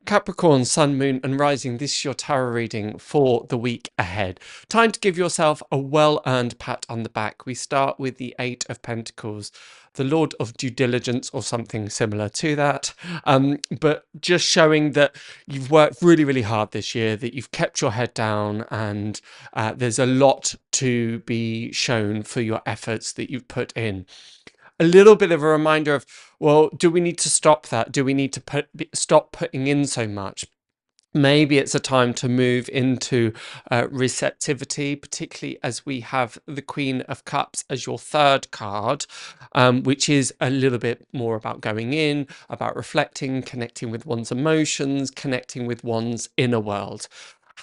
Capricorn, Sun, Moon and Rising, this is your tarot reading for the week ahead. Time to give yourself a well-earned pat on the back. We start with the Eight of Pentacles, the Lord of Due Diligence or something similar to that. But just showing that you've worked really, really hard this year, that you've kept your head down, and there's a lot to be shown for your efforts that you've put in. A little bit of a reminder of, well, do we need to stop that? Do we need to stop putting in so much? Maybe it's a time to move into receptivity, particularly as we have the Queen of Cups as your third card, which is a little bit more about going in, about reflecting, connecting with one's emotions, connecting with one's inner world.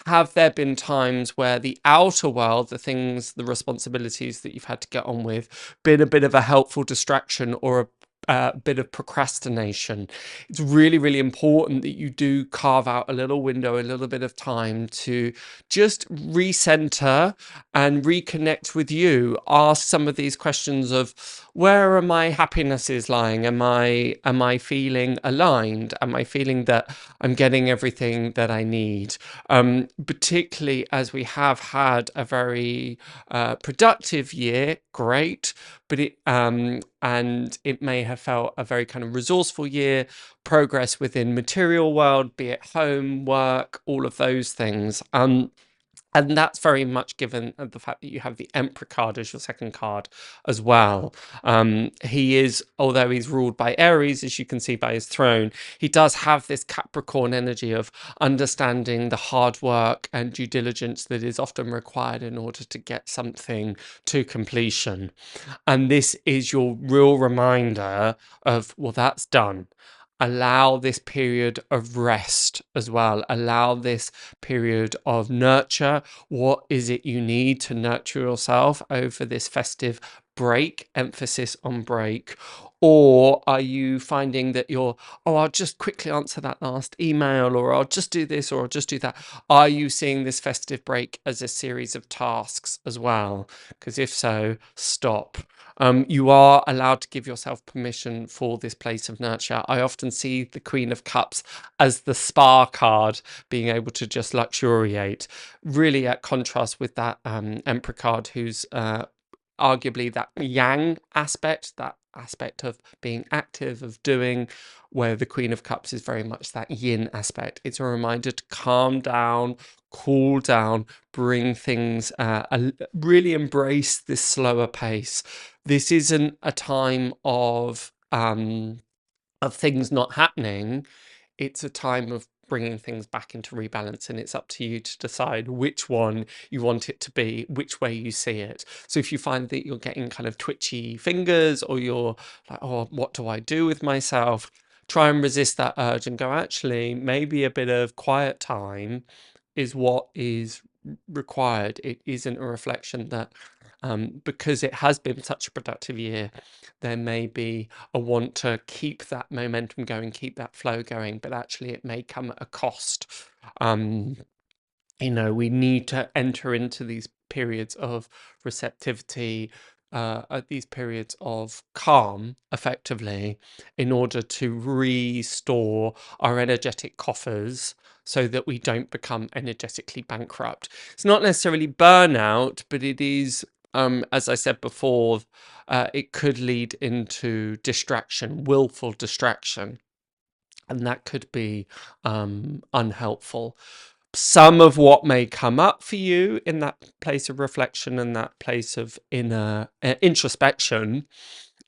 Have there been times where the outer world, the things, the responsibilities that you've had to get on with, been a bit of a helpful distraction or a bit of procrastination? It's really, really important that you do carve out a little window, a little bit of time to just recenter and reconnect with you. Ask some of these questions of, where are my happinesses lying? Am I feeling aligned? Am I feeling that I'm getting everything that I need? Particularly as we have had a very productive year, great, but and it may have felt a very kind of resourceful year, progress within material world, be it home, work, all of those things. And that's very much given the fact that you have the Emperor card as your second card as well. He is, although he's ruled by Aries, as you can see by his throne, he does have this Capricorn energy of understanding the hard work and due diligence that is often required in order to get something to completion. And this is your real reminder of, well, that's done. Allow this period of rest as well. Allow this period of nurture. What is it you need to nurture yourself over this festive break? Emphasis on break. Or are you finding that you're, oh, I'll just quickly answer that last email, or I'll just do this, or I'll just do that? Are you seeing this festive break as a series of tasks as well? Because if so, stop. You are allowed to give yourself permission for this place of nurture. I often see the Queen of Cups as the spa card, being able to just luxuriate, really at contrast with that Emperor card, who's arguably that yang aspect, that aspect of being active, of doing, where the Queen of Cups is very much that yin aspect. It's a reminder to calm down, cool down, bring things, really embrace this slower pace. This isn't a time of things not happening. It's a time of bringing things back into rebalance, and it's up to you to decide which one you want it to be, which way you see it. So if you find that you're getting kind of twitchy fingers, or you're like, oh, what do I do with myself? Try and resist that urge and go, actually, maybe a bit of quiet time is what is required. It isn't a reflection that because it has been such a productive year, there may be a want to keep that momentum going, keep that flow going, but actually it may come at a cost. We need to enter into these periods of receptivity, at these periods of calm, effectively, in order to restore our energetic coffers so that we don't become energetically bankrupt. It's not necessarily burnout, but it is, as I said before, it could lead into distraction, willful distraction, and that could be unhelpful. Some of what may come up for you in that place of reflection and that place of inner introspection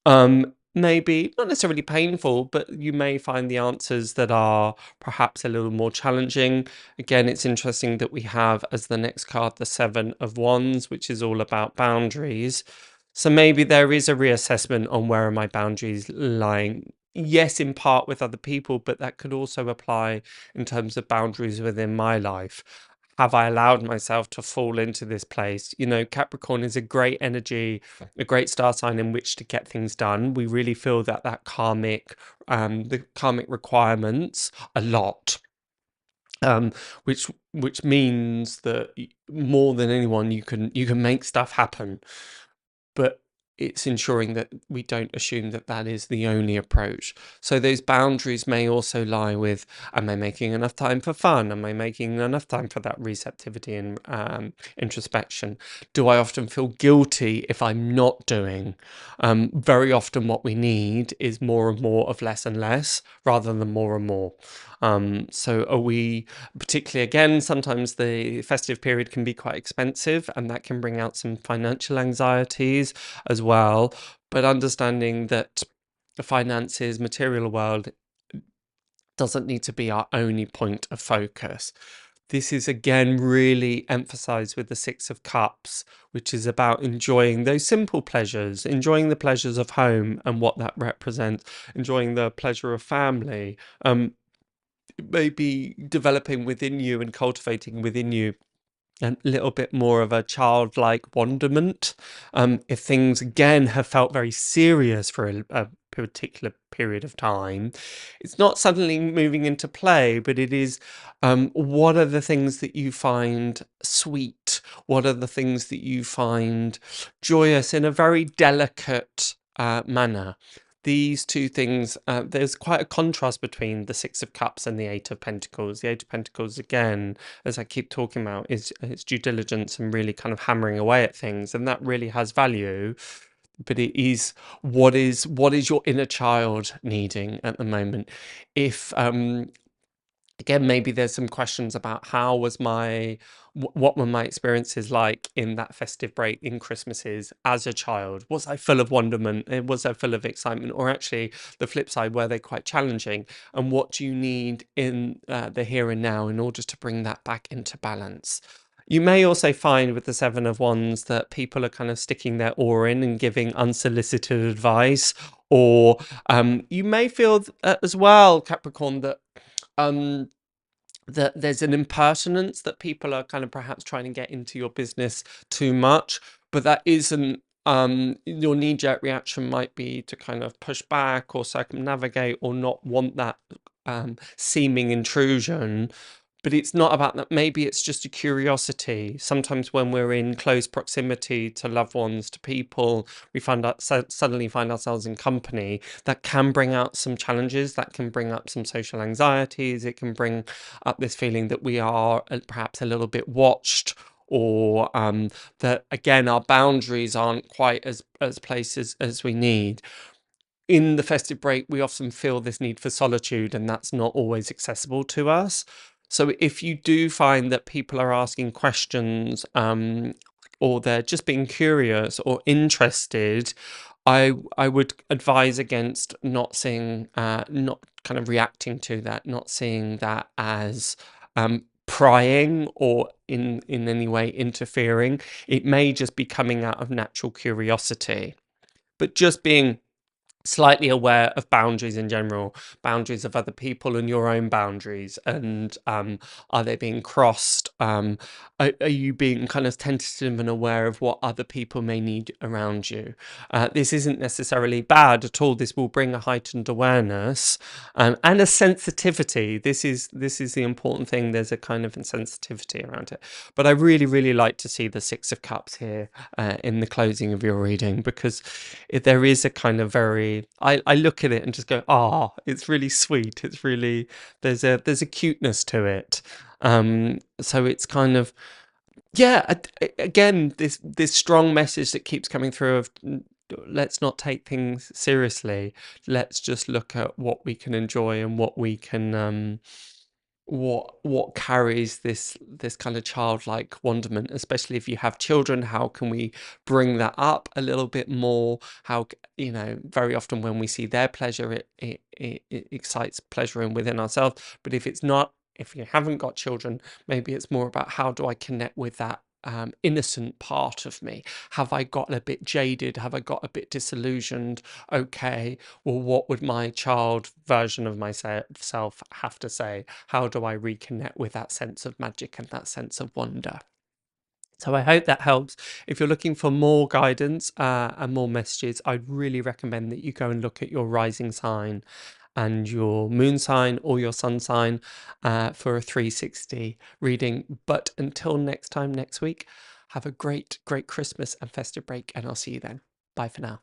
may be not necessarily painful, but you may find the answers that are perhaps a little more challenging. Again, it's interesting that we have as the next card the Seven of Wands, which is all about boundaries. So maybe there is a reassessment on, where are my boundaries lying? Yes, in part with other people, but that could also apply in terms of boundaries within my life. Have I allowed myself to fall into this place? Capricorn is a great energy, a great star sign in which to get things done. We really feel that the karmic requirements a lot. Which means that more than anyone, you can make stuff happen. But it's ensuring that we don't assume that that is the only approach. So those boundaries may also lie with, am I making enough time for fun? Am I making enough time for that receptivity and introspection? Do I often feel guilty if I'm not doing? Very often what we need is more and more of less and less rather than more and more. So are we, particularly again, sometimes the festive period can be quite expensive, and that can bring out some financial anxieties as well. But understanding that the finances, material world doesn't need to be our only point of focus. This is again really emphasized with the Six of Cups, which is about enjoying those simple pleasures, enjoying the pleasures of home and what that represents, enjoying the pleasure of family, maybe developing within you and cultivating within you a little bit more of a childlike wonderment. If things again have felt very serious for a particular period of time, it's not suddenly moving into play, but it is what are the things that you find sweet? What are the things that you find joyous in a very delicate manner? These two things, there's quite a contrast between the Six of Cups and the Eight of Pentacles. The Eight of Pentacles, again, as I keep talking about, is it's due diligence and really kind of hammering away at things, and that really has value. But it is what is your inner child needing at the moment? If again, maybe there's some questions about how was what were my experiences like in that festive break in Christmases as a child? Was I full of wonderment? Was I full of excitement? Or actually, the flip side, were they quite challenging? And what do you need in the here and now in order to bring that back into balance? You may also find with the Seven of Wands that people are kind of sticking their oar in and giving unsolicited advice, or you may feel as well, Capricorn, that um that there's an impertinence that people are kind of perhaps trying to get into your business too much, but that isn't your knee-jerk reaction might be to kind of push back or circumnavigate or not want that seeming intrusion. But it's not about that. Maybe it's just a curiosity. Sometimes when we're in close proximity to loved ones, to people, we suddenly find ourselves in company that can bring out some challenges, that can bring up some social anxieties. It can bring up this feeling that we are perhaps a little bit watched, or that again our boundaries aren't quite as places as we need. In the festive break, we often feel this need for solitude, and that's not always accessible to us. So if you do find that people are asking questions, or they're just being curious or interested, I would advise against not seeing, not kind of reacting to that, not seeing that as prying or in any way interfering. It may just be coming out of natural curiosity, but just being slightly aware of boundaries in general, boundaries of other people and your own boundaries, and are they being crossed? Are you being kind of tentative and aware of what other people may need around you? This isn't necessarily bad at all. This will bring a heightened awareness and a sensitivity. This is the important thing. There's a kind of sensitivity around it. But I really, really like to see the Six of Cups here in the closing of your reading, because there is a kind of very, I look at it and just go, it's really sweet. It's really, there's a cuteness to it. So it's kind of, yeah, again, this strong message that keeps coming through of let's not take things seriously. Let's just look at what we can enjoy and what we can what carries this kind of childlike wonderment, especially if you have children. How can we bring that up a little bit more? How, very often when we see their pleasure, it excites pleasure in within ourselves. But if you haven't got children, maybe it's more about how do I connect with that innocent part of me? Have I gotten a bit jaded? Have I got a bit disillusioned? Okay, well, what would my child version of myself have to say? How do I reconnect with that sense of magic and that sense of wonder? So I hope that helps. If you're looking for more guidance and more messages, I'd really recommend that you go and look at your rising sign and your moon sign or your sun sign for a 360 reading. But until next time, next week, have a great, great Christmas and festive break, and I'll see you then. Bye for now.